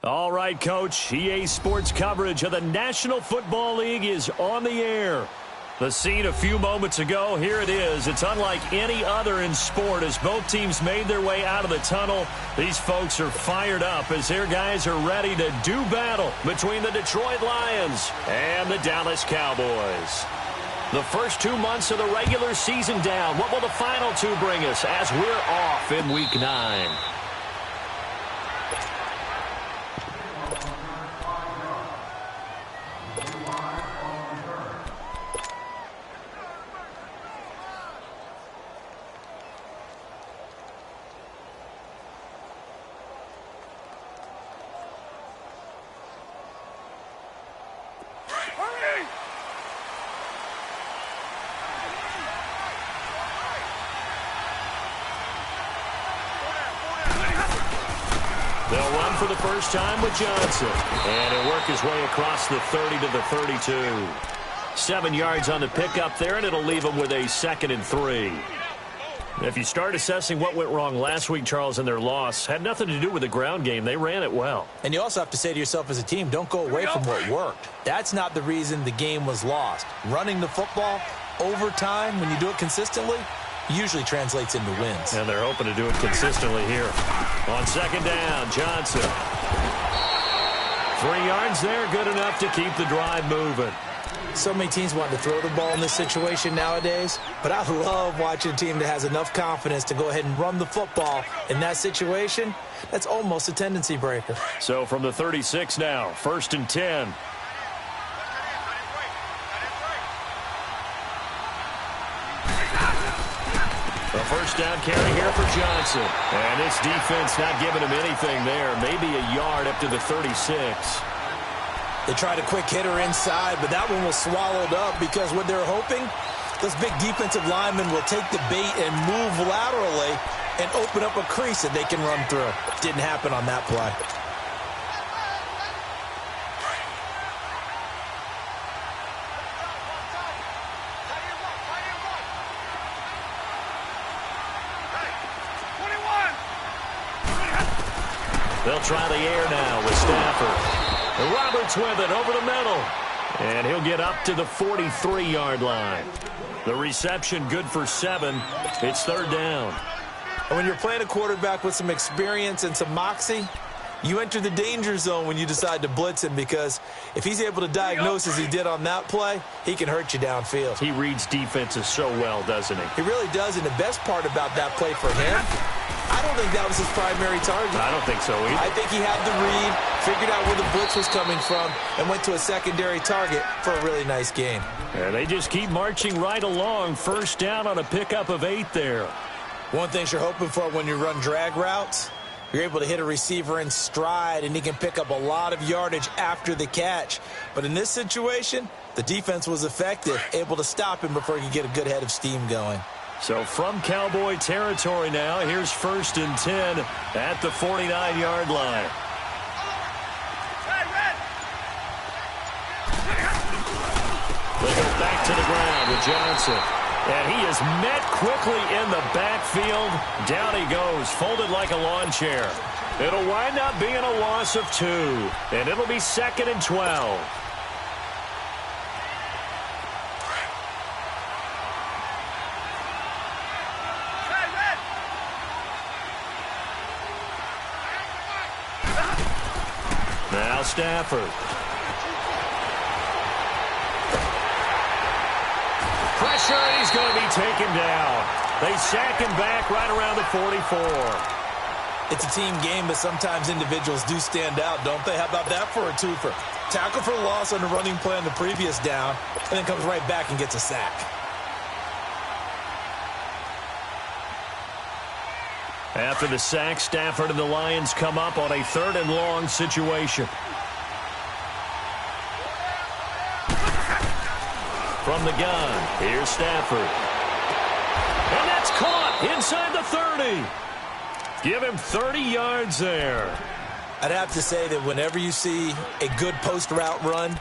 All right, Coach. EA Sports coverage of the National Football League is on the air. The scene a few moments ago, here it is. It's unlike any other in sport as both teams made their way out of the tunnel. These folks are fired up as their guys are ready to do battle between the Detroit Lions and the Dallas Cowboys. The first 2 months of the regular season down. What will the final two bring us as we're off in Week 9? They'll run for the first time with Johnson. And he'll work his way across the 30 to the 32. 7 yards on the pickup there, and it'll leave him with a 2nd and 3. If you start assessing what went wrong last week, Charles, in their loss, had nothing to do with the ground game. They ran it well. And you also have to say to yourself as a team, don't go away from what worked. That's not the reason the game was lost. Running the football over time, when you do it consistently, usually translates into wins. And they're hoping to do it consistently here. On 2nd down, Johnson. 3 yards there, good enough to keep the drive moving. So many teams want to throw the ball in this situation nowadays, but I love watching a team that has enough confidence to go ahead and run the football in that situation. That's almost a tendency breaker. So from the 36 now, 1st and 10. A first down carry here for Johnson. And this defense not giving him anything there. Maybe a yard up to the 36. They tried a quick hitter inside, but that one was swallowed up because what they're hoping, those big defensive linemen will take the bait and move laterally and open up a crease that they can run through. Didn't happen on that play. They'll try the air now with Stafford. Roberts with it over the middle. And he'll get up to the 43-yard line. The reception good for 7. It's 3rd down. And when you're playing a quarterback with some experience and some moxie, you enter the danger zone when you decide to blitz him, because if he's able to diagnose as he did on that play, he can hurt you downfield. He reads defenses so well, doesn't he? He really does, and the best part about that play for him, I don't think that was his primary target. I don't think so either. I think he had the read, figured out where the blitz was coming from, and went to a secondary target for a really nice game. And they just keep marching right along. First down on a pickup of 8 there. One thing you're hoping for when you run drag routes, you're able to hit a receiver in stride, and he can pick up a lot of yardage after the catch. But in this situation, the defense was effective, able to stop him before he could get a good head of steam going. So from Cowboy territory now, here's 1st and 10 at the 49-yard line. They go back to the ground with Johnson. And he is met quickly in the backfield. Down he goes, folded like a lawn chair. It'll wind up being a loss of 2. And it'll be 2nd and 12. Now Stafford. Pressure, and he's going to be taken down. They sack him back right around the 44. It's a team game, but sometimes individuals do stand out, don't they? How about that for a twofer? Tackle for loss on the running play on the previous down, and then comes right back and gets a sack. After the sack, Stafford and the Lions come up on a 3rd and long situation. From the gun, here's Stafford. And that's caught inside the 30. Give him 30 yards there. I'd have to say that whenever you see a good post route run,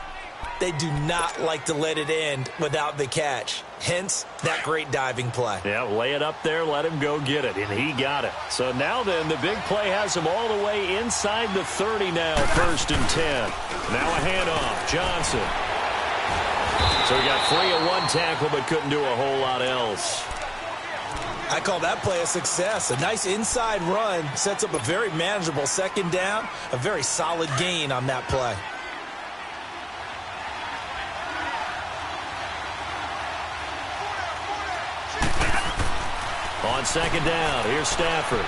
they do not like to let it end without the catch. Hence, that great diving play. Yeah, lay it up there, let him go get it, and he got it. So now then, the big play has him all the way inside the 30 now, 1st and 10. Now a handoff, Johnson. So he got free of 1 tackle, but couldn't do a whole lot else. I call that play a success. A nice inside run sets up a very manageable 2nd down, a very solid gain on that play. On 2nd down, here's Stafford.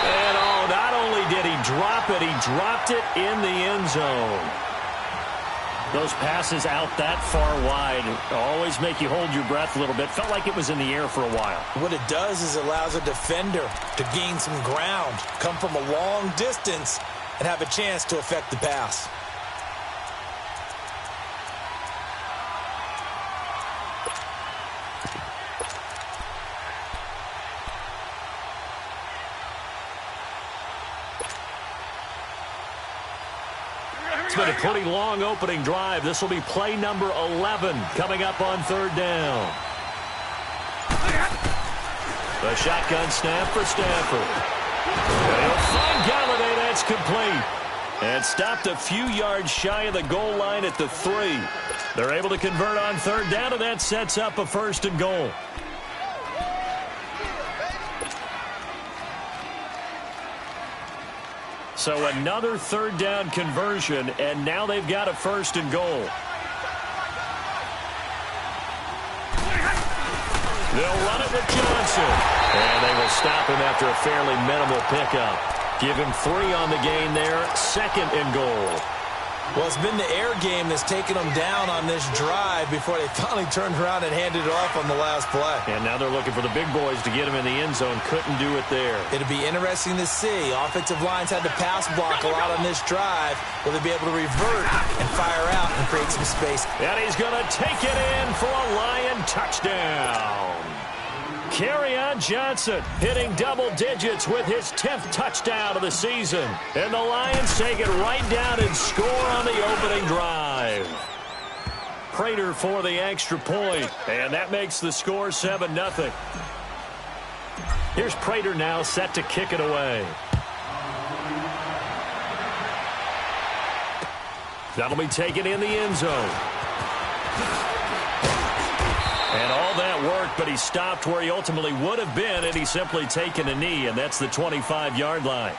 And not only did he drop it, he dropped it in the end zone. Those passes out that far wide always make you hold your breath a little bit. Felt like it was in the air for a while. What it does is it allows a defender to gain some ground, come from a long distance, and have a chance to affect the pass. been a pretty long opening drive. This will be play number 11 coming up on third down. The shotgun snap for Stafford. And he'll find Galladay. That's complete. And stopped a few yards shy of the goal line at the 3. They're able to convert on third down, and that sets up a 1st and goal. So another third down conversion, and now they've got a 1st and goal. They'll run it with Johnson. And they will stop him after a fairly minimal pickup. Give him 3 on the gain there, 2nd and goal. Well, it's been the air game that's taken them down on this drive before they finally turned around and handed it off on the last play. And now they're looking for the big boys to get him in the end zone. Couldn't do it there. It'll be interesting to see. Offensive lines had to pass block a lot on this drive. Will they be able to revert and fire out and create some space? And he's going to take it in for a Lion touchdown. Kerryon Johnson hitting double digits with his 10th touchdown of the season. And the Lions take it right down and score on the opening drive. Prater for the extra point. And that makes the score 7-0. Here's Prater now set to kick it away. That'll be taken in the end zone. And all that worked, but he stopped where he ultimately would have been had he simply taken a knee, and that's the 25-yard line.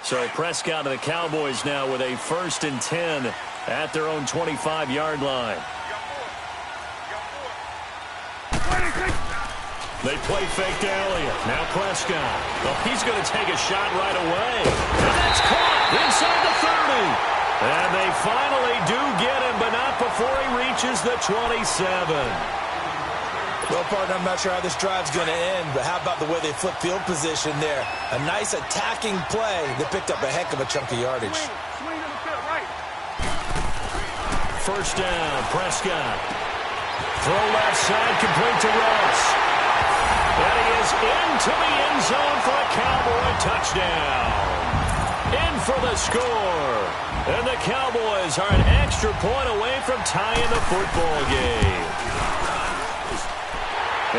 So Prescott and the Cowboys now with a 1st and 10 at their own 25-yard line. They play fake to Elliott. Now Prescott. Well, he's going to take a shot right away. And that's caught inside the 30. And they finally do get him, but not before he reaches the 27. Well, partner, I'm not sure how this drive's going to end, but how about the way they flip field position there? A nice attacking play that picked up a heck of a chunk of yardage. First down, Prescott. Throw left side, complete to Russ. And he is into the end zone for a Cowboy touchdown. In for the score. And the Cowboys are an extra point away from tying the football game.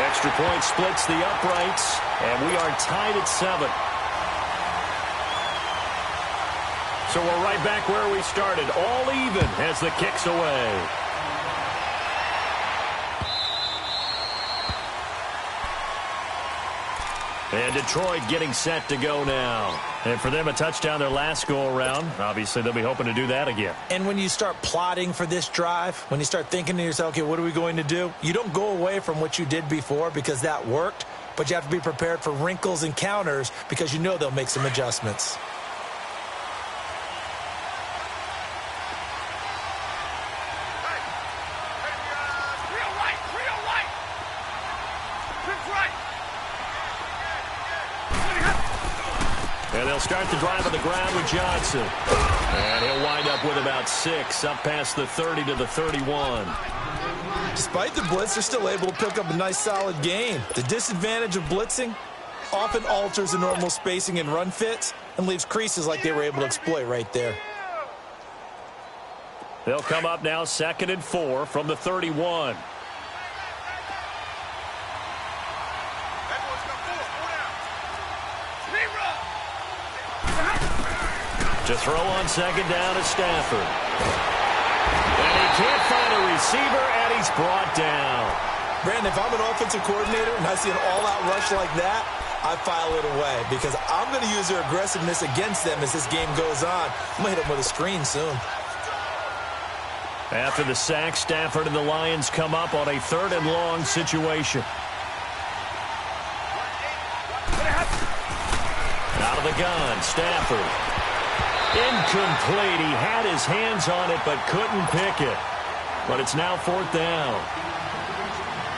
Extra point splits the uprights, and we are tied at 7. So we're right back where we started, all even as the kick's away. And Detroit getting set to go now. And for them, a touchdown their last go-around. Obviously, they'll be hoping to do that again. And when you start plotting for this drive, when you start thinking to yourself, okay, what are we going to do? You don't go away from what you did before because that worked, but you have to be prepared for wrinkles and counters because you know they'll make some adjustments. And they'll start the drive on the ground with Johnson. And he'll wind up with about 6, up past the 30 to the 31. Despite the blitz, they're still able to pick up a nice solid gain. The disadvantage of blitzing often alters the normal spacing and run fits and leaves creases like they were able to exploit right there. They'll come up now 2nd and 4 from the 31. To throw on 2nd down is Stafford. And he can't find a receiver, and he's brought down. Brandon, if I'm an offensive coordinator and I see an all-out rush like that, I file it away because I'm going to use their aggressiveness against them as this game goes on. I'm going to hit them with a screen soon. After the sack, Stafford and the Lions come up on a 3rd and long situation. Out of the gun, Stafford. Incomplete. He had his hands on it but couldn't pick it. But it's now 4th down.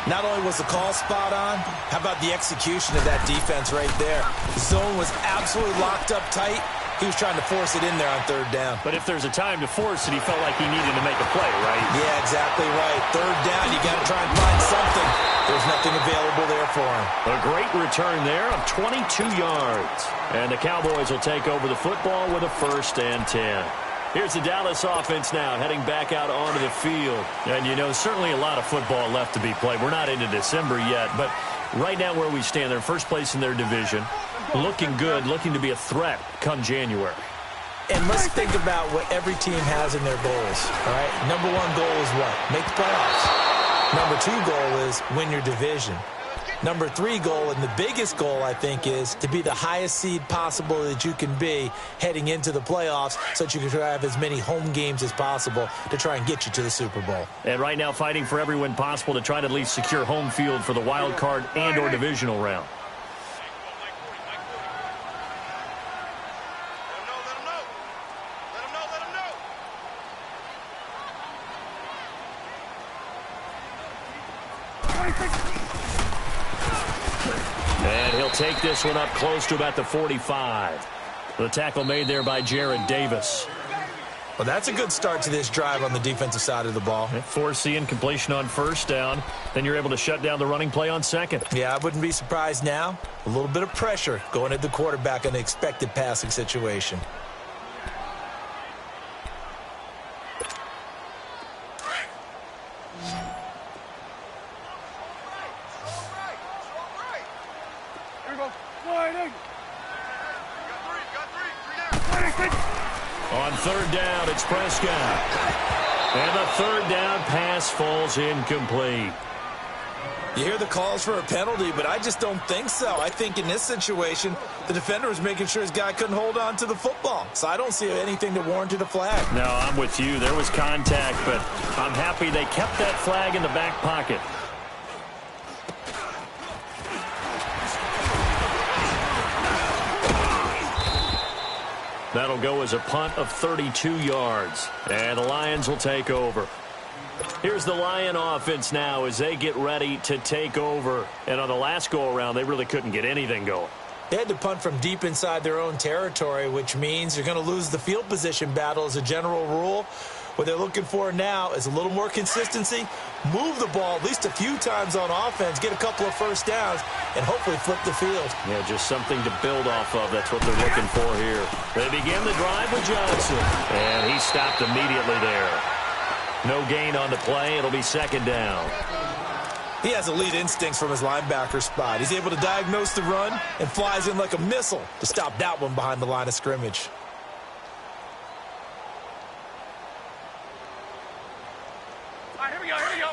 Not only was the call spot on, how about the execution of that defense right there? The zone was absolutely locked up tight, He was trying to force it in there on third down. But if there's a time to force it, he felt like he needed to make a play, right? Yeah, exactly right. Third down, you got to try and find something. There's nothing available there for him. A great return there of 22 yards. And the Cowboys will take over the football with a 1st and 10. Here's the Dallas offense now heading back out onto the field. And, you know, certainly a lot of football left to be played. We're not into December yet, but right now where we stand, they're first place in their division. Looking good, looking to be a threat come January. And let's think about what every team has in their goals, all right? Number 1 goal is what? Make the playoffs. Number 2 goal is win your division. Number 3 goal, and the biggest goal, I think, is to be the highest seed possible that you can be heading into the playoffs so that you can have as many home games as possible to try and get you to the Super Bowl. And right now fighting for every win possible to try to at least secure home field for the wild card and or divisional round. And he'll take this one up close to about the 45. The tackle made there by Jared Davis. Well, that's a good start to this drive on the defensive side of the ball. Force incompletion on 1st down. Then you're able to shut down the running play on 2nd. Yeah, I wouldn't be surprised now. A little bit of pressure going at the quarterback in an expected passing situation. On 3rd down, it's Prescott. And the 3rd down pass falls incomplete. You hear the calls for a penalty, but I just don't think so. I think in this situation, the defender was making sure his guy couldn't hold on to the football. So I don't see anything that warranted a flag. No, I'm with you. There was contact, but I'm happy they kept that flag in the back pocket. That'll go as a punt of 32 yards. And the Lions will take over. Here's the Lion offense now as they get ready to take over. And on the last go-around, they really couldn't get anything going. They had to punt from deep inside their own territory, which means you're going to lose the field position battle as a general rule. What they're looking for now is a little more consistency, move the ball at least a few times on offense, get a couple of 1st downs, and hopefully flip the field. Yeah, just something to build off of. That's what they're looking for here. They begin the drive with Johnson, and he stopped immediately there. No gain on the play. It'll be 2nd down. He has elite instincts from his linebacker spot. He's able to diagnose the run and flies in like a missile to stop that one behind the line of scrimmage. All right, here we go, here we go.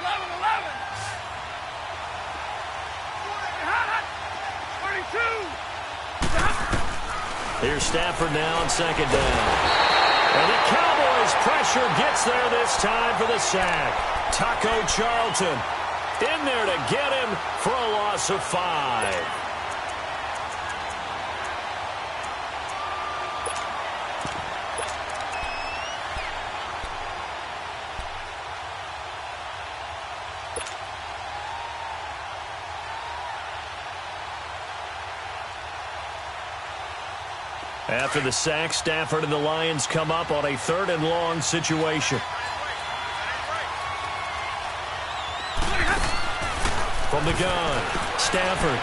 11, 11. 32. Here's Stafford now on 2nd down. And the Cowboys' pressure gets there this time for the sack. Taco Charlton in there to get him for a loss of 5. After the sack, Stafford and the Lions come up on a 3rd and long situation. From the gun, Stafford.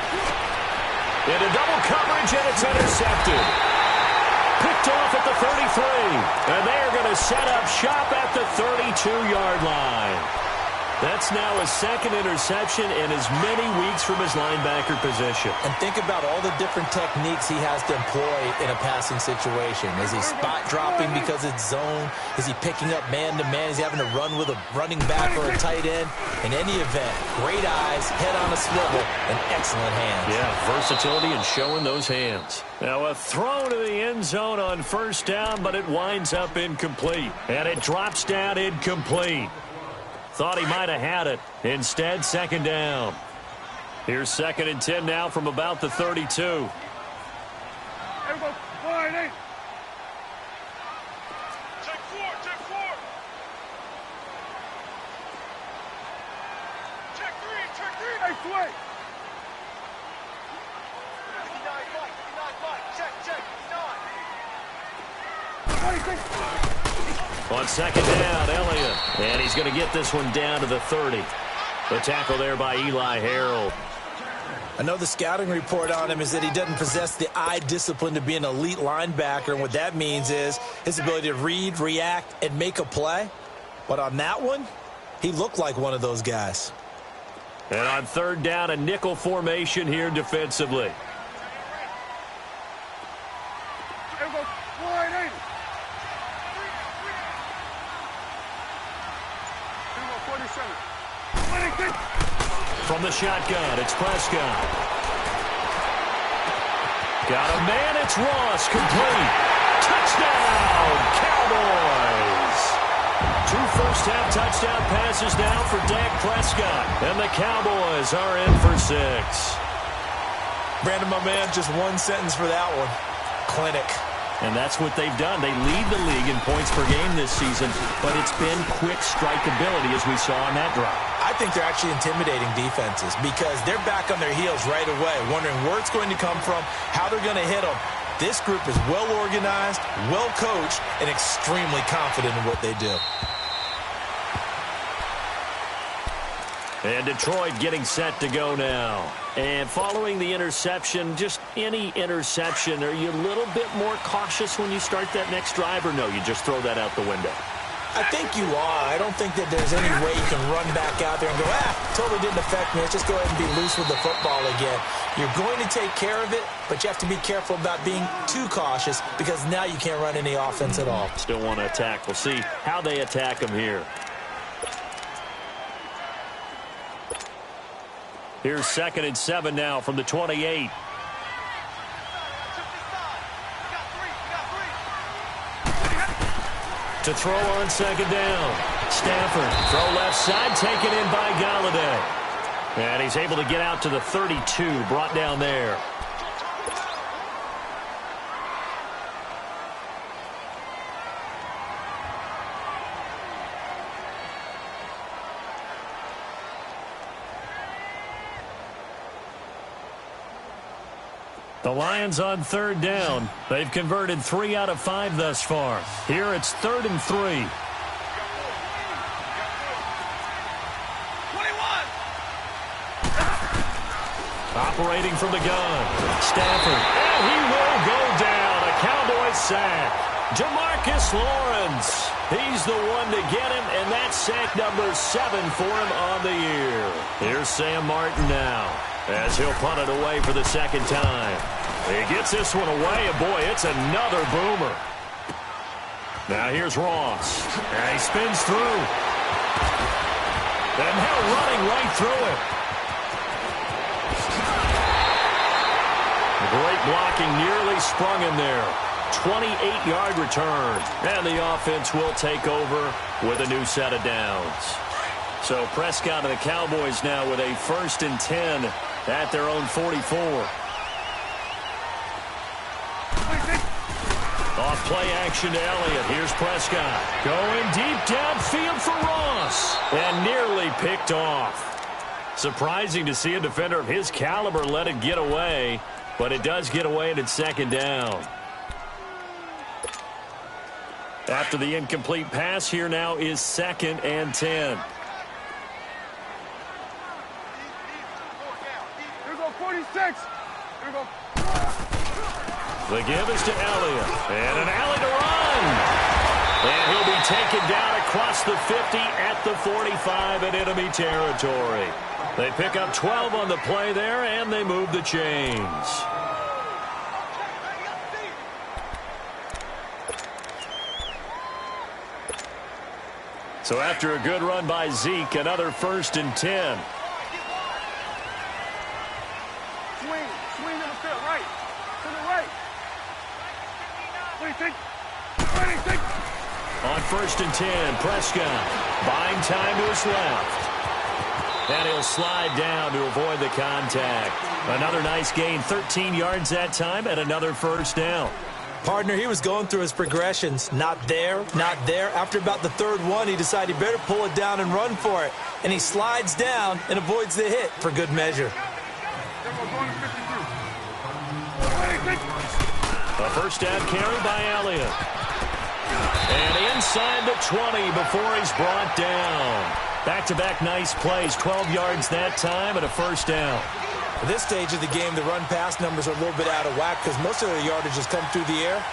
Into double coverage, and it's intercepted. Picked off at the 33. And they are going to set up shop at the 32-yard line. That's now his 2nd interception in as many weeks from his linebacker position. And think about all the different techniques he has to employ in a passing situation. Is he spot dropping because it's zone? Is he picking up man-to-man? Is he having to run with a running back or a tight end? In any event, great eyes, head on a swivel, and excellent hands. Yeah, versatility and showing those hands. Now a throw to the end zone on 1st down, but it winds up incomplete. And it drops down incomplete. Thought he might have had it. Instead, 2nd down. Here's 2nd and 10 now from about the 32. There we go. 4-8. Check 4. Check 4. Check 3. Check 3. Hey, sway. On second down, Elliott. And he's going to get this one down to the 30. The tackle there by Eli Harold. I know the scouting report on him is that he doesn't possess the eye discipline to be an elite linebacker, and what that means is his ability to read, react, and make a play. But on that one, he looked like one of those guys. And on third down, a nickel formation here defensively. From the shotgun, it's Prescott. Got a man, it's Ross, complete. Touchdown, Cowboys! 2 first-half touchdown passes now for Dak Prescott. And the Cowboys are in for 6. Brandon, my man, just one sentence for that one. Clinic. And that's what they've done. They lead the league in points per game this season, but it's been quick strikeability as we saw on that drive. I think they're actually intimidating defenses because they're back on their heels right away, wondering where it's going to come from, how they're going to hit them. This group is well organized, well coached, and extremely confident in what they do. And Detroit getting set to go now. And following the interception, just any interception, are you a little bit more cautious when you start that next drive, or no, you just throw that out the window? I think you are. I don't think that there's any way you can run back out there and go, totally didn't affect me. Let's just go ahead and be loose with the football again. You're going to take care of it, but you have to be careful about being too cautious because now you can't run any offense at all. Still want to attack. We'll see how they attack him here. Here's 2nd and 7 now from the 28. To throw on second down. Stafford, throw left side, taken in by Galladay. And he's able to get out to the 32, brought down there. The Lions on third down. They've converted 3 out of 5 thus far. Here it's 3rd and 3. 21. Operating from the gun. Stafford. And he will go down. A Cowboys sack. Jamarcus Lawrence. He's the one to get him, and that's sack number 7 for him on the year. Here's Sam Martin now, as he'll punt it away for the second time. He gets this one away, and boy, it's another boomer. Now here's Ross. And he spins through. And now running right through it. Great blocking, nearly sprung in there. 28-yard return. And the offense will take over with a new set of downs. So Prescott and the Cowboys now with a 1st and 10 at their own 44. Off play action to Elliott. Here's Prescott. Going deep downfield for Ross. And nearly picked off. Surprising to see a defender of his caliber let it get away. But it does get away and it's 2nd down. After the incomplete pass, here now is 2nd and 10. Here we go, 46. Here we go. The give is to Elliott. And an alley to run. And he'll be taken down across the 50 at the 45 in enemy territory. They pick up 12 on the play there, and they move the chains. So after a good run by Zeke, another 1st and 10. Swing in the field, right. To the right. 26. On 1st and 10, Prescott buying time to his left. And he'll slide down to avoid the contact. Another nice gain, 13 yards that time, and another 1st down. Partner, he was going through his progressions. Not there, not there. After about the 3rd one, he decided he better pull it down and run for it. And he slides down and avoids the hit for good measure. A 1st down carry by Elliott. And inside the 20 before he's brought down. Back-to-back nice plays, 12 yards that time and a first down. At this stage of the game, the run-pass numbers are a little bit out of whack because most of the yardage has come through the air.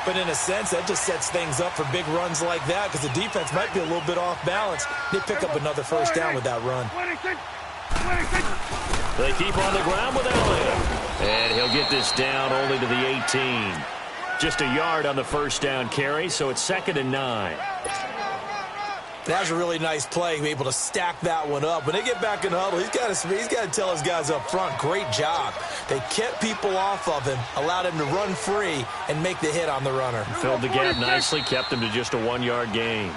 But in a sense, that just sets things up for big runs like that because the defense might be a little bit off balance. They pick up another first down with that run. They keep on the ground with Elliott. And he'll get this down only to the 18. Just a yard on the first down carry, so it's 2nd and 9. That was a really nice play, able to stack that one up. When they get back in the huddle, he's got to tell his guys up front, great job. They kept people off of him, allowed him to run free, and make the hit on the runner. Filled the gap nicely, kept him to just a 1-yard gain.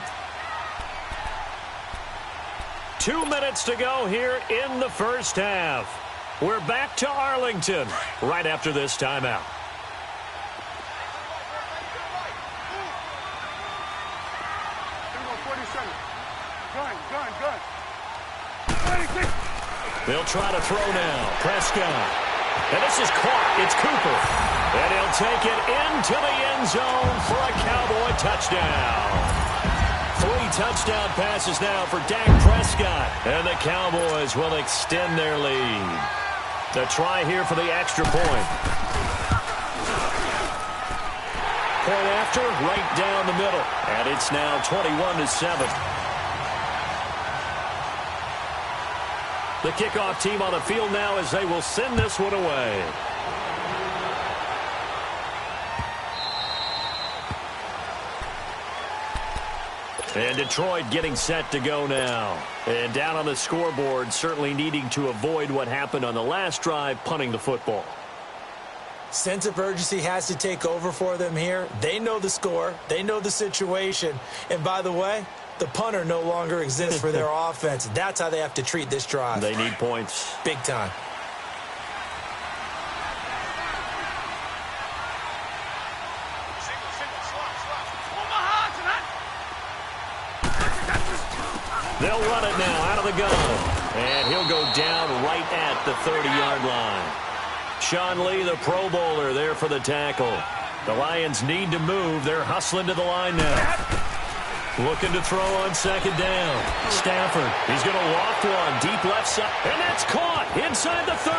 2 minutes to go here in the first half. We're back to Arlington right after this timeout. They'll try to throw now. Prescott. And this is caught. It's Cooper. And he'll take it into the end zone for a Cowboy touchdown. 3 touchdown passes now for Dak Prescott. And the Cowboys will extend their lead. The try here for the extra point. Point after, right down the middle. And it's now 21-7. The kickoff team on the field now as they will send this one away. And Detroit getting set to go now. And down on the scoreboard, certainly needing to avoid what happened on the last drive, punting the football. Sense of urgency has to take over for them here. They know the score. They know the situation. And by the way, the punter no longer exists for their offense. That's how they have to treat this drive. They need points. Big time. They'll run it now out of the gun. And he'll go down right at the 30-yard line. Sean Lee, the Pro Bowler, there for the tackle. The Lions need to move. They're hustling to the line now. Looking to throw on 2nd down. Stafford, he's going to loft one deep left side. And that's caught inside the 30.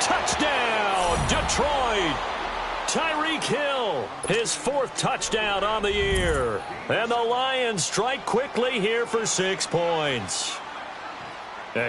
Touchdown, Detroit. Tyreek Hill, his 4th touchdown on the year. And the Lions strike quickly here for 6 points.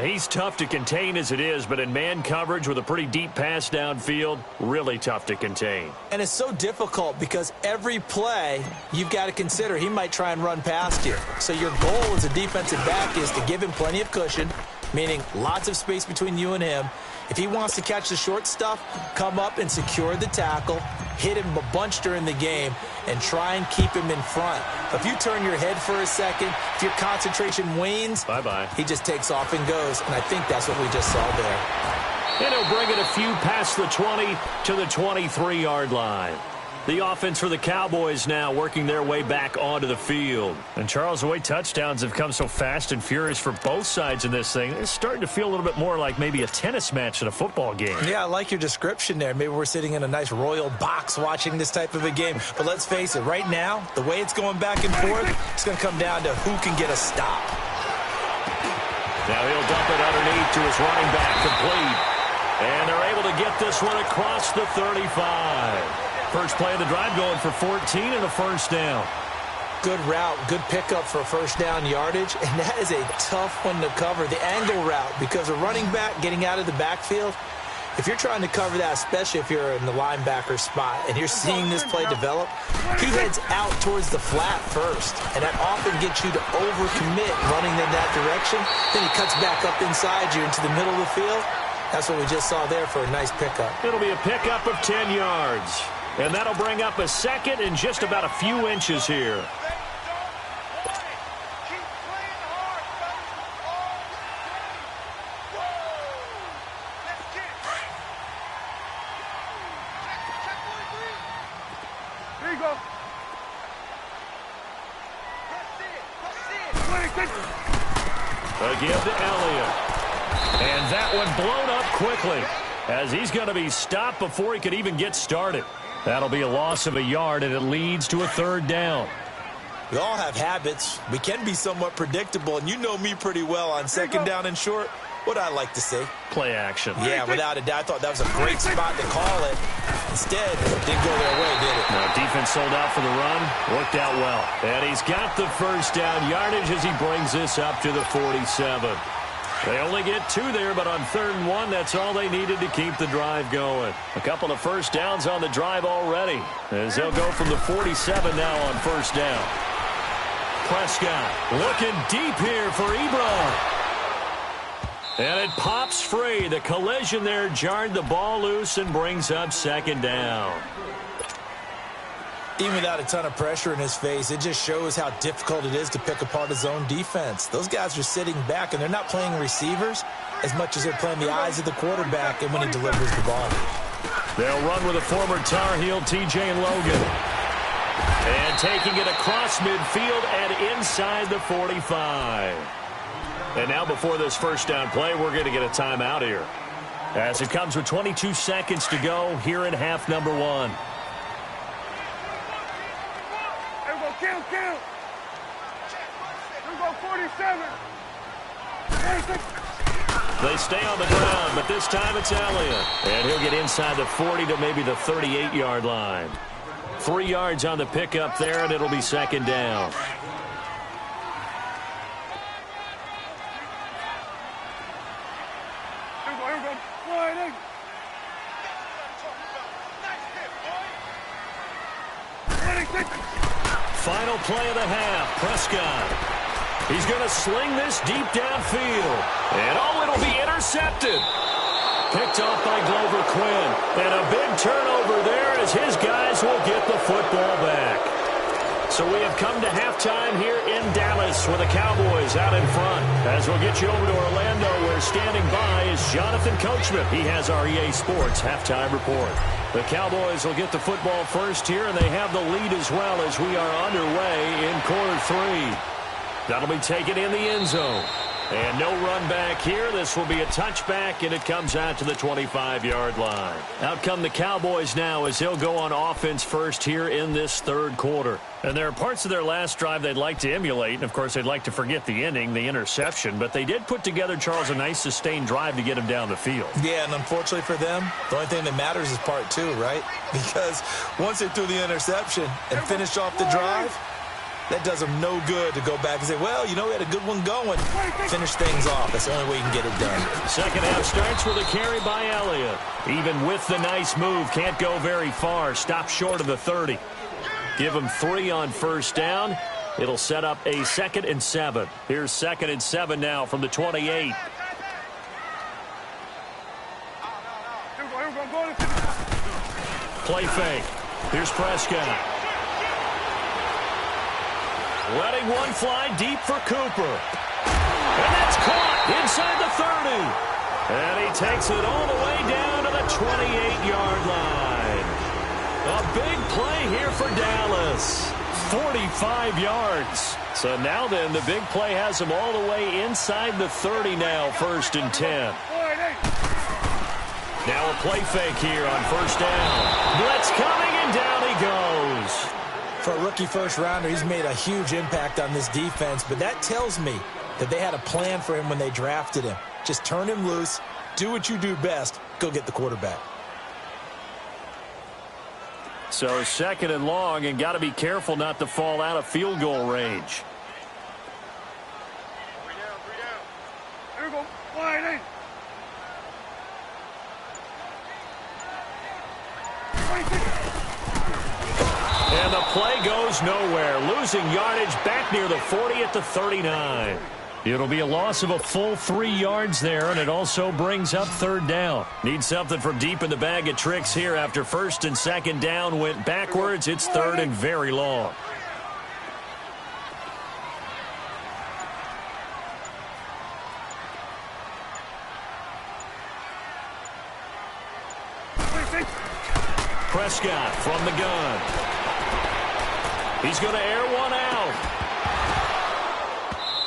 He's tough to contain as it is, but in man coverage with a pretty deep pass downfield, really tough to contain. And it's so difficult because every play you've got to consider he might try and run past you. So your goal as a defensive back is to give him plenty of cushion, meaning lots of space between you and him. If he wants to catch the short stuff, come up and secure the tackle, hit him a bunch during the game, and try and keep him in front. If you turn your head for a second, if your concentration wanes, bye-bye. He just takes off and goes, and I think that's what we just saw there. And he'll bring it a few past the 20 to the 23-yard line. The offense for the Cowboys now working their way back onto the field. And, Charles, the way touchdowns have come so fast and furious for both sides in this thing, it's starting to feel a little bit more like maybe a tennis match in a football game. Yeah, I like your description there. Maybe we're sitting in a nice royal box watching this type of a game. But let's face it, right now, the way it's going back and forth, it's going to come down to who can get a stop. Now he'll dump it underneath to his running back, complete. And they're able to get this one across the 35. First play of the drive going for 14 and a first down. Good route, good pickup for first down yardage, and that is a tough one to cover. The angle route, because a running back getting out of the backfield, if you're trying to cover that, especially if you're in the linebacker spot and you're seeing this play develop, he heads out towards the flat first, and that often gets you to overcommit running in that direction. Then he cuts back up inside you into the middle of the field. That's what we just saw there for a nice pickup. It'll be a pickup of 10 yards. And that'll bring up a second and just about a few inches here. Here you go. A give to Elliott. And that one blown up quickly as he's going to be stopped before he could even get started. That'll be a loss of a yard, and it leads to a third down. We all have habits. We can be somewhat predictable, and you know me pretty well on second down and short. What I like to say? Play action. Yeah, without a doubt. I thought that was a great spot to call it. Instead, it didn't go their way, did it? Now, defense sold out for the run. Worked out well. And he's got the first down yardage as he brings this up to the 47. They only get 2 there, but on 3rd and 1, that's all they needed to keep the drive going. A couple of first downs on the drive already, as they'll go from the 47 now on first down. Prescott looking deep here for Ebron. And it pops free. The collision there jarred the ball loose and brings up second down. Even without a ton of pressure in his face, it just shows how difficult it is to pick apart his own defense. Those guys are sitting back, and they're not playing receivers as much as they're playing the eyes of the quarterback and when he delivers the ball. They'll run with a former Tar Heel, T.J. Logan. And taking it across midfield and inside the 45. And now before this first down play, we're going to get a timeout here, as it comes with 22 seconds to go here in half number 1. Kill. Here we go, 47. They stay on the ground, but this time it's Elliott. And he'll get inside the 40 to maybe the 38-yard line. 3 yards on the pickup there, and it'll be second down. Here we go. Slide in. Final play of the half. Prescott. He's going to sling this deep downfield. And it'll be intercepted. Picked off by Glover Quinn. And a big turnover there as his guys will get the football back. So we have come to halftime here in Dallas with the Cowboys out in front. As we'll get you over to Orlando, where standing by is Jonathan Coachman. He has our EA Sports halftime report. The Cowboys will get the football first here, and they have the lead as well as we are underway in quarter 3. That'll be taken in the end zone. And no run back here. This will be a touchback, and it comes out to the 25-yard line. Out come the Cowboys now as they'll go on offense first here in this third quarter. And there are parts of their last drive they'd like to emulate. And, of course, they'd like to forget the inning, the interception. But they did put together, Charles, a nice sustained drive to get him down the field. Yeah, and unfortunately for them, the only thing that matters is part 2, right? Because once they threw the interception and finished off the drive, that does them no good to go back and say, well, you know, we had a good one going. Finish things off. That's the only way you can get it done. Second half starts with a carry by Elliott. Even with the nice move, can't go very far. Stop short of the 30. Give him 3 on first down. It'll set up a 2nd and 7. Here's 2nd and 7 now from the 28. Play fake. Here's Prescott. Letting one fly deep for Cooper. And that's caught inside the 30. And he takes it all the way down to the 28-yard line. A big play here for Dallas. 45 yards. So now then, the big play has him all the way inside the 30 now, 1st and 10. Now a play fake here on first down. Blitz coming, and down he goes. For a rookie first-rounder, he's made a huge impact on this defense, but that tells me that they had a plan for him when they drafted him. Just turn him loose, do what you do best, go get the quarterback. So 2nd and long, and got to be careful not to fall out of field goal range. 3 down. Here we go. Slide in. And the play goes nowhere. Losing yardage back near the 40 at the 39. It'll be a loss of a full 3 yards there, and it also brings up 3rd down. Need something from deep in the bag of tricks here after 1st and 2nd down went backwards. It's 3rd and very long. Prescott from the gun. He's going to air one out.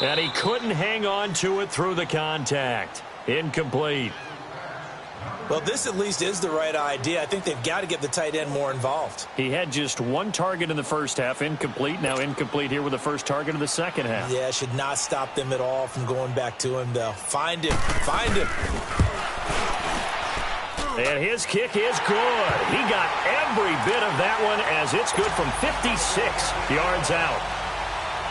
And he couldn't hang on to it through the contact. Incomplete. Well, this at least is the right idea. I think they've got to get the tight end more involved. He had just one target in the first half, incomplete. Now incomplete here with the first target of the second half. Yeah, should not stop them at all from going back to him, though. Find him. Find him. And his kick is good. He got every bit of that one as it's good from 56 yards out.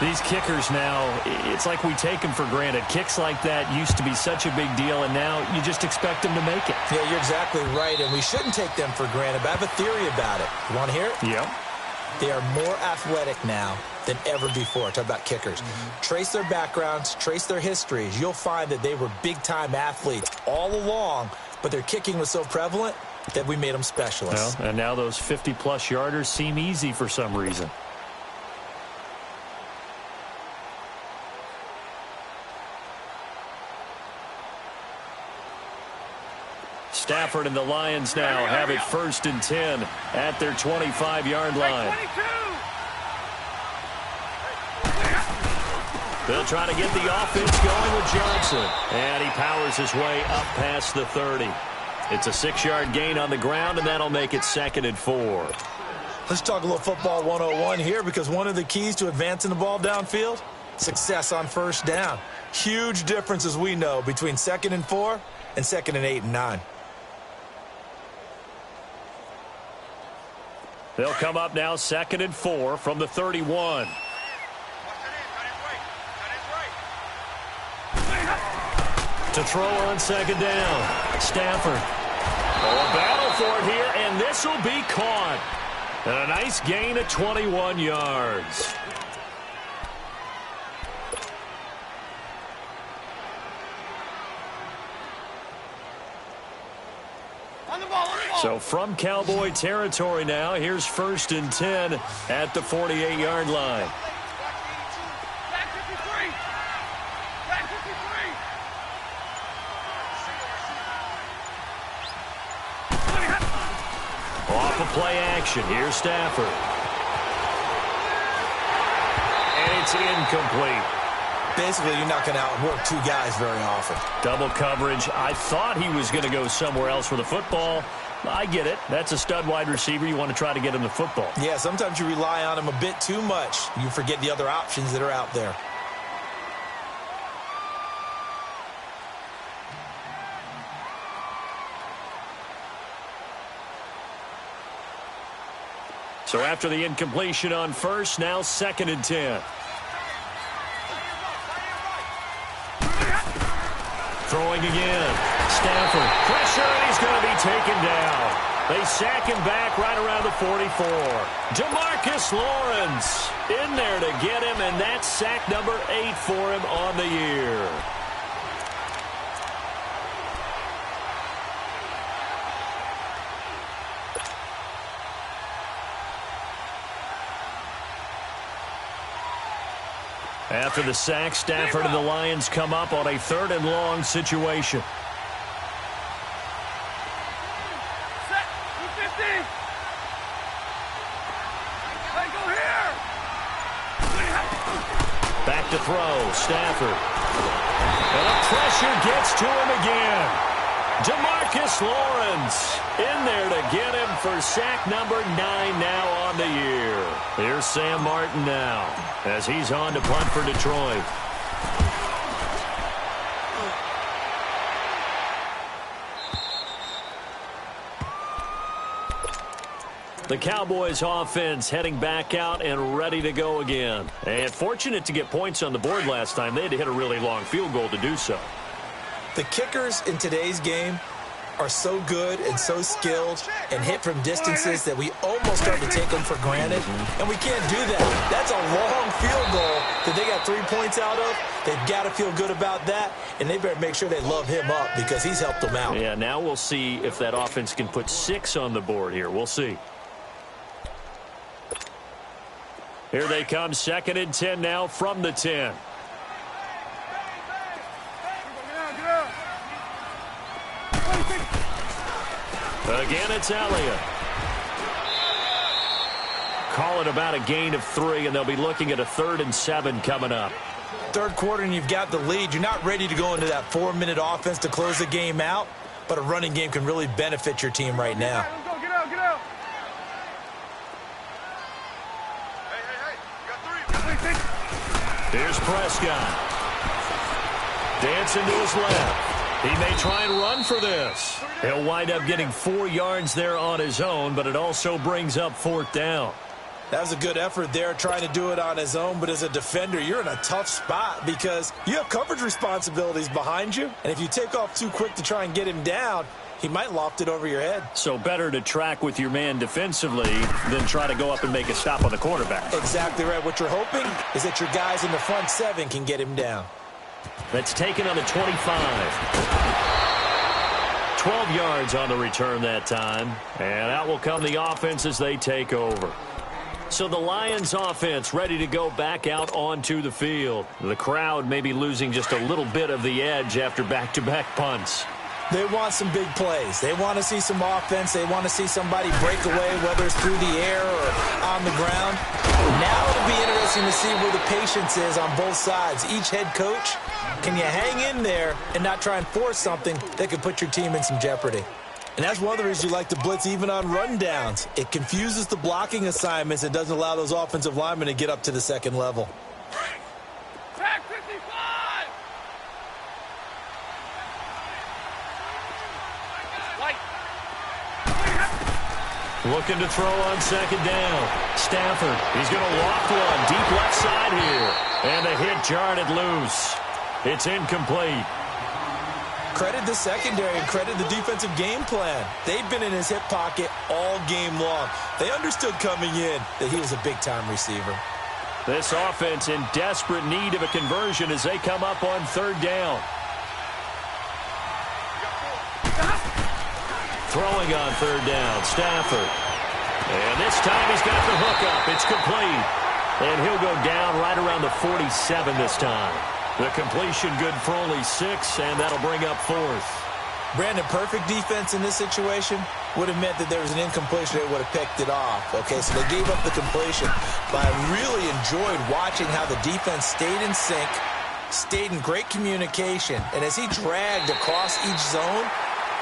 These kickers now, it's like we take them for granted. Kicks like that used to be such a big deal, and now you just expect them to make it. Yeah, you're exactly right, and we shouldn't take them for granted, but I have a theory about it. You want to hear it? Yep. They are more athletic now than ever before. Talk about kickers. Trace their backgrounds, trace their histories. You'll find that they were big-time athletes all along, but their kicking was so prevalent that we made them specialists. Well, and now those 50-plus yarders seem easy for some reason. Stafford and the Lions now have it 1st and 10 at their 25-yard line. They'll try to get the offense going with Johnson. And he powers his way up past the 30. It's a 6-yard gain on the ground, and that'll make it 2nd and 4. Let's talk a little football 101 here, because one of the keys to advancing the ball downfield, success on first down. Huge difference, as we know, between 2nd and 4 and 2nd and 8 and 9. They'll come up now 2nd and 4 from the 31. To throw on 2nd down. Stafford. A battle for it here, and this will be caught. And a nice gain of 21 yards. So from Cowboy territory now, here's 1st and 10 at the 48-yard line. Off of play action, here's Stafford. And it's incomplete. Basically, you're not going to outwork two guys very often. Double coverage. I thought he was going to go somewhere else with the football. I get it. That's a stud wide receiver. You want to try to get him the football. Yeah, sometimes you rely on him a bit too much. You forget the other options that are out there. So after the incompletion on first, now 2nd and 10. Throwing again. Stafford. Pressure, and he's going to be taken down. They sack him back right around the 44. Demarcus Lawrence in there to get him, and that's sack number 8 for him on the year. After the sack, Stafford and the Lions come up on a 3rd and long situation. Back to throw, Stafford. And the pressure gets to him again. Demarcus Lawrence in there to get him for sack number 9 now on the year. Here's Sam Martin now as he's on to punt for Detroit. The Cowboys offense heading back out and ready to go again. And fortunate to get points on the board last time. They had to hit a really long field goal to do so. The kickers in today's game are so good and so skilled and hit from distances that we almost start to take them for granted. And we can't do that. That's a long field goal that they got 3 points out of. They've got to feel good about that, and they better make sure they love him up because he's helped them out. Yeah, now we'll see if that offense can put 6 on the board here. We'll see. Here they come, 2nd and 10 now from the 10. Again, it's Elliott. Call it about a gain of 3, and they'll be looking at a 3rd and 7 coming up. Third quarter, and you've got the lead. You're not ready to go into that 4-minute offense to close the game out, but a running game can really benefit your team right now. Let's go, get out, get out. Hey, you got three. Here's Prescott. Dancing to his left. He may try and run for this. He'll wind up getting 4 yards there on his own, but it also brings up 4th down. That was a good effort there trying to do it on his own, but as a defender, you're in a tough spot because you have coverage responsibilities behind you, and if you take off too quick to try and get him down, he might loft it over your head. So better to track with your man defensively than try to go up and make a stop on the quarterback. Exactly right. What you're hoping is that your guys in the front 7 can get him down. That's taken on the 25. 12 yards on the return that time. And out will come the offense as they take over. So the Lions offense ready to go back out onto the field. The crowd may be losing just a little bit of the edge after back-to-back punts. They want some big plays. They want to see some offense. They want to see somebody break away, whether it's through the air or on the ground. Now it'll be interesting to see where the patience is on both sides. Each head coach, can you hang in there and not try and force something that could put your team in some jeopardy? And that's one of the reasons you like to blitz even on rundowns. It confuses the blocking assignments and doesn't allow those offensive linemen to get up to the second level. Tag 55! Looking to throw on second down. Stafford, he's going to loft one deep left side here. And the hit jarred it loose. It's incomplete. Credit the secondary and credit the defensive game plan. They've been in his hip pocket all game long. They understood coming in that he was a big-time receiver. This offense in desperate need of a conversion as they come up on 3rd down. Throwing on 3rd down, Stafford. And this time he's got the hook up. It's complete. And he'll go down right around the 47 this time. The completion good for only 6, and that'll bring up 4th. Brandon, perfect defense in this situation would have meant that there was an incompletion. They would have picked it off. Okay, so they gave up the completion. But I really enjoyed watching how the defense stayed in sync, stayed in great communication. And as he dragged across each zone,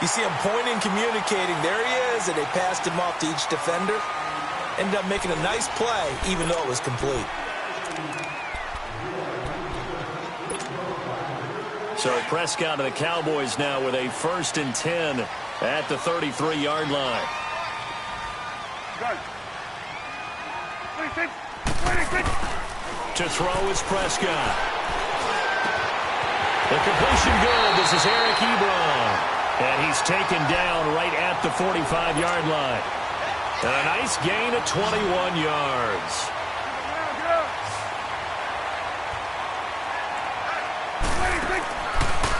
you see him pointing, communicating. There he is, and they passed him off to each defender. Ended up making a nice play, even though it was complete. So Prescott and the Cowboys now with a 1st and 10 at the 33-yard line. Good. 26. 26. To throw is Prescott. The completion good. This is Eric Ebron. And he's taken down right at the 45-yard line. And a nice gain of 21 yards.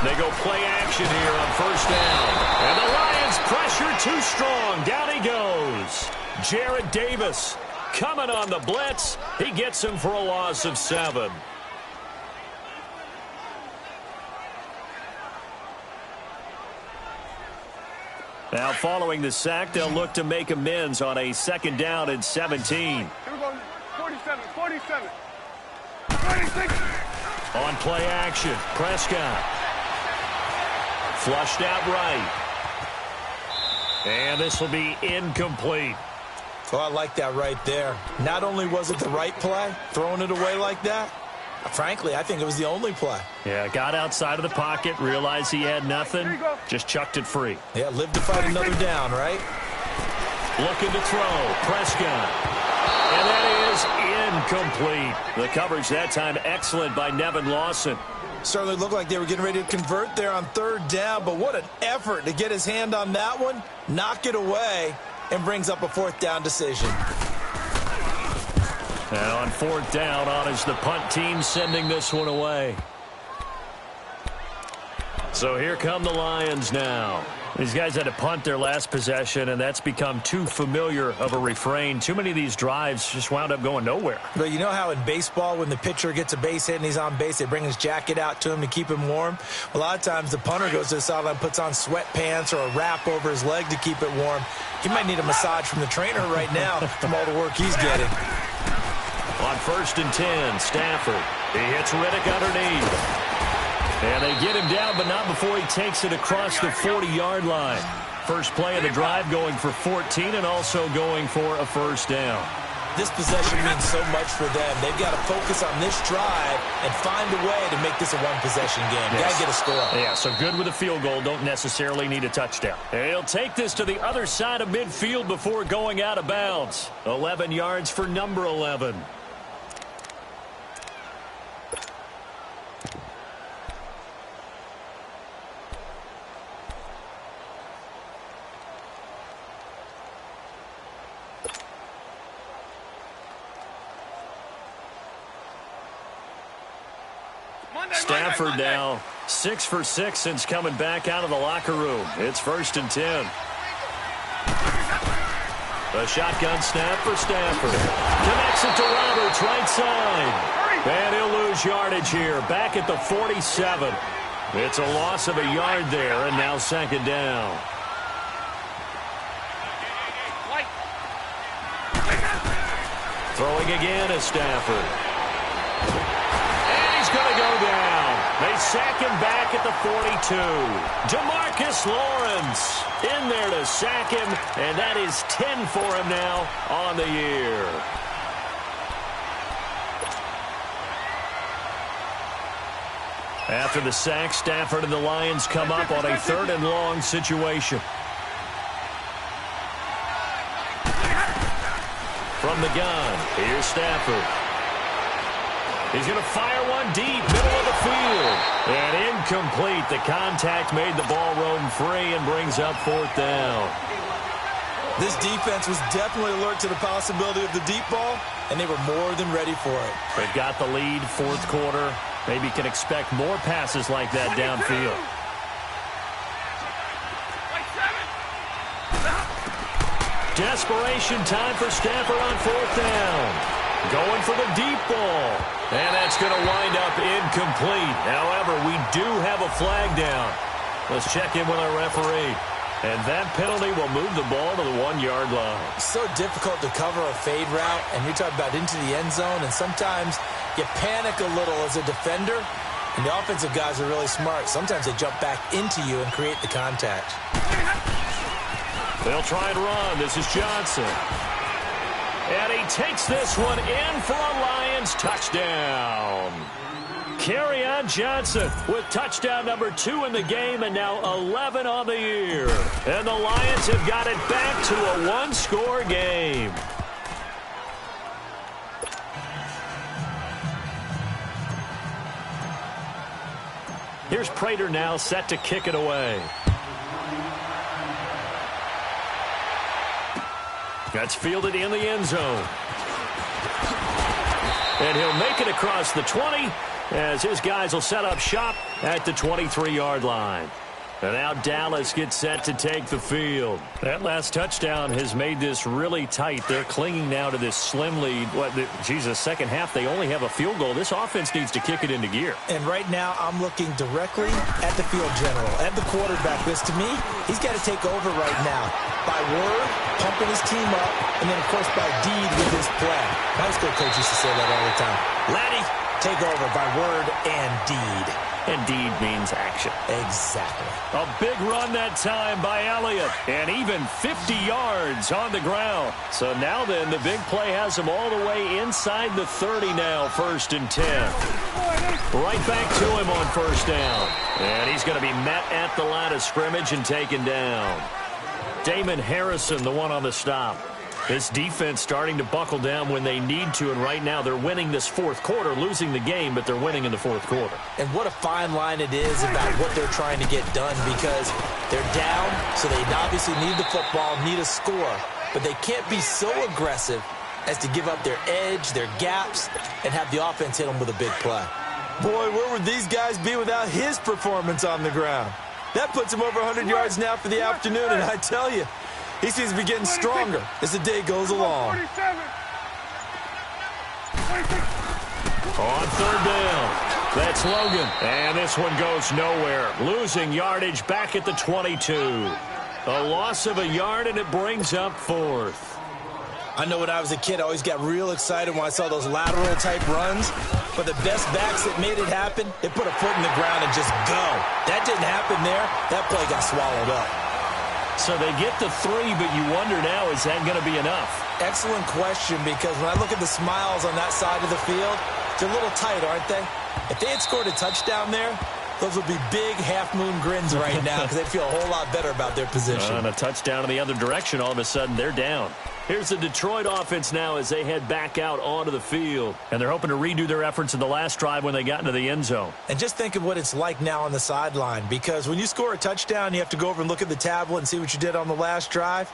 They go play action here on 1st down. And the Lions pressure too strong. Down he goes. Jarrad Davis coming on the blitz. He gets him for a loss of 7. Now following the sack, they'll look to make amends on a 2nd down and 17. Here we go. 47. 47. 26. On play action, Prescott. Flushed out right. And this will be incomplete. Oh, I like that right there. Not only was it the right play, throwing it away like that, frankly, I think it was the only play. Yeah, got outside of the pocket, realized he had nothing, just chucked it free. Yeah, live to fight another down, right? Looking to throw, Prescott. And that is incomplete. The coverage that time excellent by Nevin Lawson. Certainly looked like they were getting ready to convert there on 3rd down, but what an effort to get his hand on that one, knock it away, and brings up a 4th down decision. And on 4th down, on is the punt team sending this one away. So here come the Lions now. These guys had to punt their last possession, and that's become too familiar of a refrain. Too many of these drives just wound up going nowhere. But you know how in baseball, when the pitcher gets a base hit and he's on base, they bring his jacket out to him to keep him warm? A lot of times the punter goes to the sideline, puts on sweatpants or a wrap over his leg to keep it warm. He might need a massage from the trainer right now from all the work he's getting. On 1st and 10, Stafford. He hits Riddick underneath. And they get him down, but not before he takes it across the 40-yard line. First play of the drive going for 14 and also going for a first down. This possession means so much for them. They've got to focus on this drive and find a way to make this a one-possession game. Yes. Got to get a score. Yeah, so good with a field goal. Don't necessarily need a touchdown. He'll take this to the other side of midfield before going out of bounds. 11 yards for number 11. Stafford now 6 for 6 since coming back out of the locker room. It's 1st and 10. A shotgun snap for Stafford. Connects it to Roberts, right side. And he'll lose yardage here, back at the 47. It's a loss of a yard there, and now 2nd down. Throwing again is Stafford. Going to go down. They sack him back at the 42. DeMarcus Lawrence in there to sack him, and that is 10 for him now on the year. After the sack, Stafford and the Lions come up on a 3rd and long situation. From the gun, here's Stafford. He's going to fire one deep, middle of the field. And incomplete. The contact made the ball roam free and brings up 4th down. This defense was definitely alert to the possibility of the deep ball, and they were more than ready for it. They've got the lead, 4th quarter. Maybe can expect more passes like that downfield. Desperation time for Stafford on 4th down. Going for the deep ball. And that's going to wind up incomplete. However, we do have a flag down. Let's check in with our referee. And that penalty will move the ball to the 1-yard line. So difficult to cover a fade route, and you're talking about into the end zone, and sometimes you panic a little as a defender, and the offensive guys are really smart. Sometimes they jump back into you and create the contact. They'll try and run. This is Johnson. And he takes this one in for a Lions touchdown. Kerryon Johnson with touchdown number 2 in the game, and now 11 on the year. And the Lions have got it back to a 1-score game. Here's Prater now set to kick it away. That's fielded in the end zone. And he'll make it across the 20 as his guys will set up shop at the 23-yard line. And now Dallas gets set to take the field. That last touchdown has made this really tight. They're clinging now to this slim lead. Second half, they only have a field goal. This offense needs to kick it into gear. And right now, I'm looking directly at the field general, at the quarterback. Because to me, he's got to take over right now. By word, pumping his team up, and then, of course, by deed with his play. My high school coach used to say that all the time. Laddie, take over by word and deed. And deed means action. Exactly. A big run that time by Elliott. And even 50 yards on the ground. So now then, the big play has him all the way inside the 30 now, 1st and 10. Right back to him on 1st down. And he's going to be met at the line of scrimmage and taken down. Damon Harrison, the one on the stop. This defense starting to buckle down when they need to, and right now they're winning this 4th quarter, losing the game, but they're winning in the 4th quarter. And what a fine line it is about what they're trying to get done, because they're down, so they obviously need the football, need a score, but they can't be so aggressive as to give up their edge, their gaps, and have the offense hit them with a big play. Boy, where would these guys be without his performance on the ground? That puts him over 100 yards now for the afternoon, and I tell you, he seems to be getting stronger as the day goes along. On 3rd down, that's Logan. And this one goes nowhere. Losing yardage back at the 22. A loss of a yard, and it brings up 4th. I know when I was a kid, I always got real excited when I saw those lateral-type runs. But the best backs that made it happen, they put a foot in the ground and just go. That didn't happen there. That play got swallowed up. So they get the 3, but you wonder now, is that going to be enough? Excellent question, because when I look at the smiles on that side of the field, they're a little tight, aren't they? If they had scored a touchdown there, those would be big half-moon grins right now because they'd feel a whole lot better about their position. And a touchdown in the other direction, all of a sudden they're down. Here's the Detroit offense now as they head back out onto the field. And they're hoping to redo their efforts in the last drive when they got into the end zone. And just think of what it's like now on the sideline, because when you score a touchdown, you have to go over and look at the tablet and see what you did on the last drive.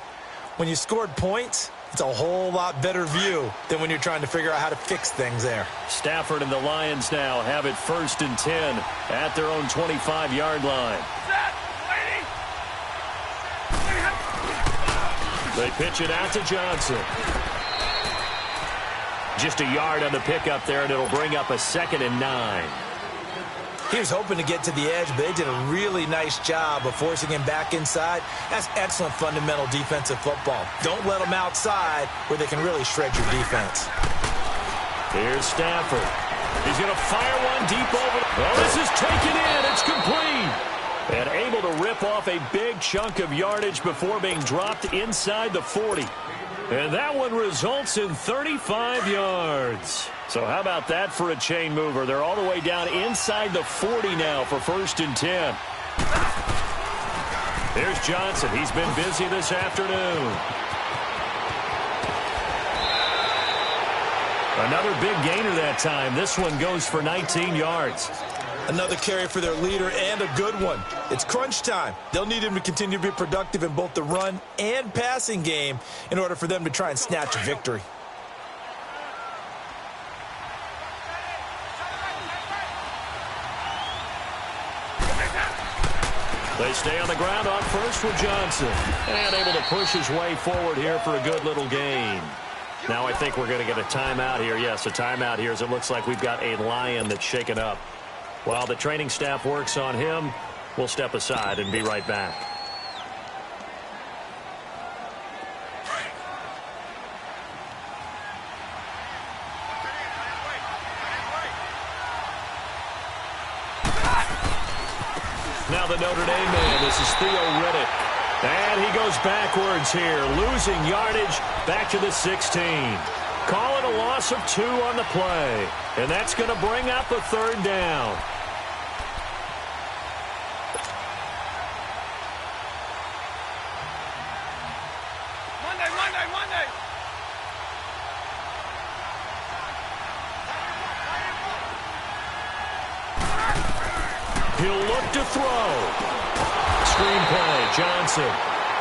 When you scored points, it's a whole lot better view than when you're trying to figure out how to fix things there. Stafford and the Lions now have it 1st and 10 at their own 25-yard line. They pitch it out to Johnson. Just a yard on the pickup there, and it'll bring up a 2nd and 9. He was hoping to get to the edge, but they did a really nice job of forcing him back inside. That's excellent fundamental defensive football. Don't let them outside where they can really shred your defense. Here's Stafford. He's going to fire one deep over. Oh, this is taken in. It's complete. And able to rip off a big chunk of yardage before being dropped inside the 40. And that one results in 35 yards. So how about that for a chain mover? They're all the way down inside the 40 now for 1st and 10. There's Johnson. He's been busy this afternoon. Another big gainer that time. This one goes for 19 yards. Another carry for their leader, and a good one. It's crunch time. They'll need him to continue to be productive in both the run and passing game in order for them to try and snatch a victory. They stay on the ground on first with Johnson. And able to push his way forward here for a good little gain. Now I think we're going to get a timeout here. Yes, a timeout here as it looks like we've got a Lion that's shaken up. While the training staff works on him, we'll step aside and be right back. Now the Notre Dame man, this is Theo Riddick. And he goes backwards here, losing yardage back to the 16. Call it a loss of 2 on the play. And that's going to bring up a 3rd down. Monday. He'll look to throw. Screenplay, Johnson.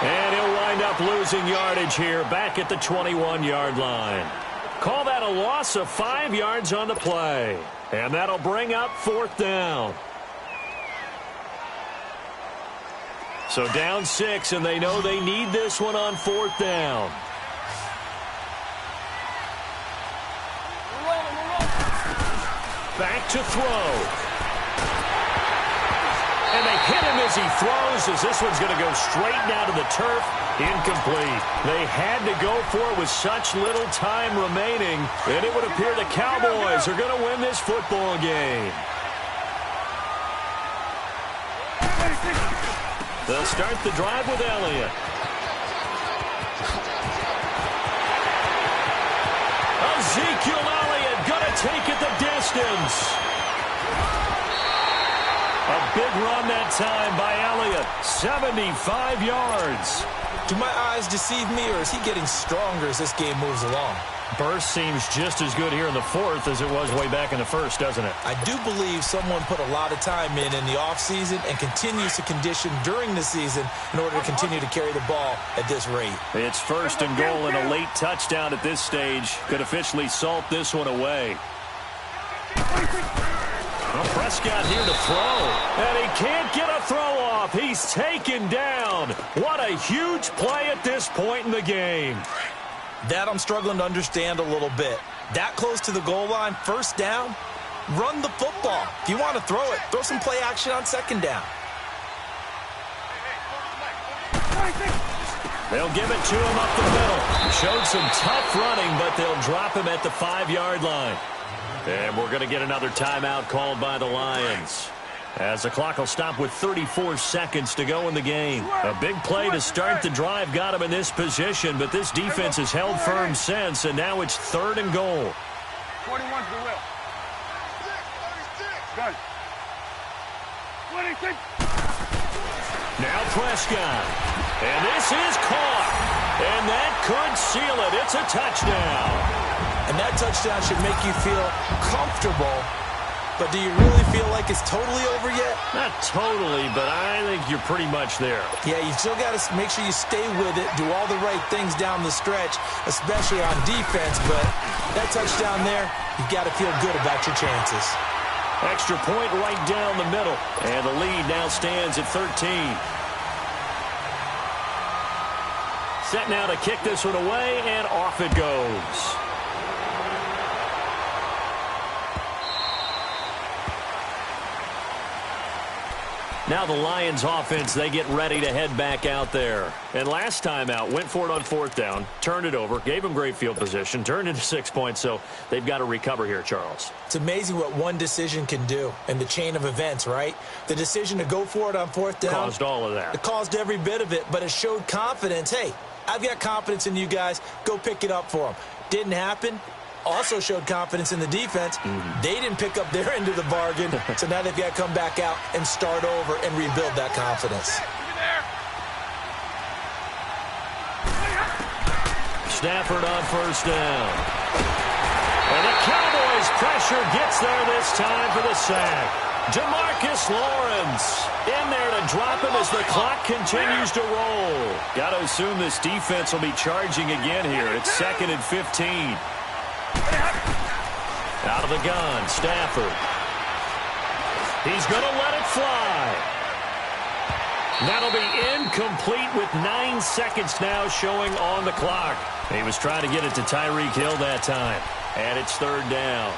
And he'll wind up losing yardage here back at the 21-yard line. Call that a loss of 5 yards on the play. And that'll bring up 4th down. So down 6, and they know they need this one on 4th down. Back to throw. And they hit him as he throws, as this one's going to go straight down to the turf. Incomplete. They had to go for it with such little time remaining, and it would appear the Cowboys are going to win this football game. They'll start the drive with Elliott. Ezekiel Elliott going to take it the distance. A big run that time by Elliott. 75 yards. Do my eyes deceive me, or is he getting stronger as this game moves along? Burst seems just as good here in the 4th as it was way back in the 1st, doesn't it? I do believe someone put a lot of time in the offseason and continues to condition during the season in order to continue to carry the ball at this rate. It's 1st and goal, and a late touchdown at this stage could officially salt this one away. Well, Prescott here to throw, and he can't get a throw off. He's taken down. What a huge play at this point in the game. That I'm struggling to understand a little bit. That close to the goal line, 1st down, run the football. If you want to throw it, throw some play action on 2nd down. They'll give it to him up the middle. Showed some tough running, but they'll drop him at the 5-yard line. And we're going to get another timeout called by the Lions, as the clock will stop with 34 seconds to go in the game. A big play to start the drive got him in this position, but this defense has held firm since, and now it's 3rd and goal. 21's the will. Good. 26. Now Prescott. And this is caught. And that could seal it. It's a touchdown. And that touchdown should make you feel comfortable. But do you really feel like it's totally over yet? Not totally, but I think you're pretty much there. Yeah, you still got to make sure you stay with it, do all the right things down the stretch, especially on defense. But that touchdown there, you've got to feel good about your chances. Extra point right down the middle. And the lead now stands at 13. Set now to kick this one away, and off it goes. Now the Lions offense, they get ready to head back out there. And last time out, went for it on 4th down, turned it over, gave them great field position, turned into 6 points, so they've got to recover here, Charles. It's amazing what one decision can do in the chain of events, right? The decision to go for it on 4th down. Caused all of that. It caused every bit of it, but it showed confidence. Hey, I've got confidence in you guys. Go pick it up for them. Didn't happen. Also showed confidence in the defense. They didn't pick up their end of the bargain, so now they've got to come back out and start over and rebuild that confidence. Stafford on 1st down. And the Cowboys' pressure gets there this time for the sack. Jamarcus Lawrence in there to drop him as the clock continues to roll. Got to assume this defense will be charging again here. It's 2nd and 15. Out of the gun, Stafford. He's going to let it fly. That'll be incomplete with 9 seconds now showing on the clock. He was trying to get it to Tyreek Hill that time. And it's 3rd down.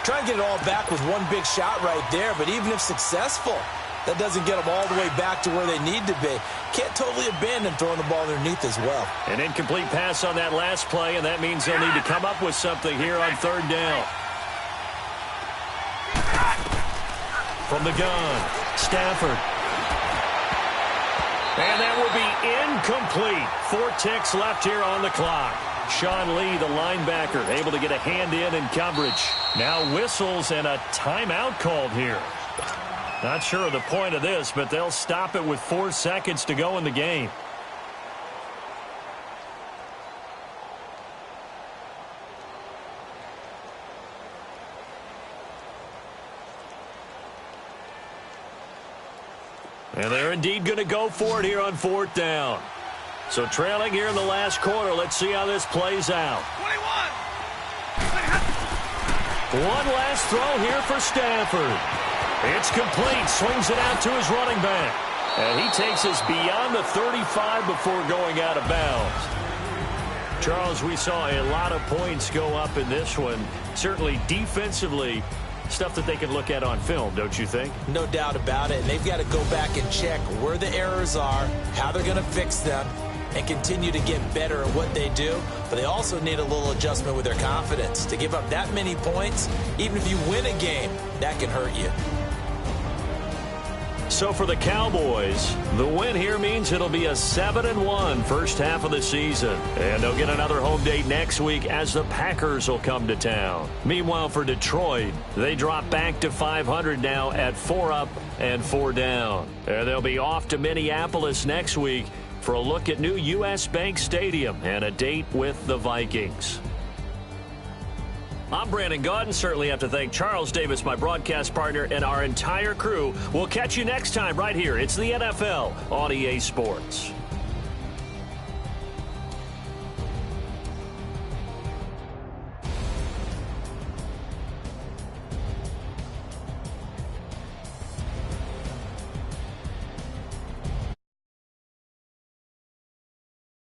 Trying to get it all back with one big shot right there, but even if successful, that doesn't get them all the way back to where they need to be. Can't totally abandon throwing the ball underneath as well. An incomplete pass on that last play, and that means they'll need to come up with something here on 3rd down. From the gun, Stafford. And that will be incomplete. 4 ticks left here on the clock. Sean Lee, the linebacker, able to get a hand in coverage. Now whistles and a timeout called here. Not sure of the point of this, but they'll stop it with 4 seconds to go in the game. And they're indeed going to go for it here on 4th down. So trailing here in the last quarter, let's see how this plays out. 21. One last throw here for Stafford. It's complete. Swings it out to his running back. And he takes us beyond the 35 before going out of bounds. Charles, we saw a lot of points go up in this one. Certainly defensively, stuff that they can look at on film, don't you think? No doubt about it. And they've got to go back and check where the errors are, how they're going to fix them, and continue to get better at what they do. But they also need a little adjustment with their confidence. To give up that many points, even if you win a game, that can hurt you. So for the Cowboys, the win here means it'll be a 7-1 first half of the season. And they'll get another home date next week as the Packers will come to town. Meanwhile, for Detroit, they drop back to 500 now at 4 up and 4 down. And they'll be off to Minneapolis next week for a look at new U.S. Bank Stadium and a date with the Vikings. I'm Brandon Gaudin. Certainly have to thank Charles Davis, my broadcast partner, and our entire crew. We'll catch you next time right here. It's the NFL on EA Sports.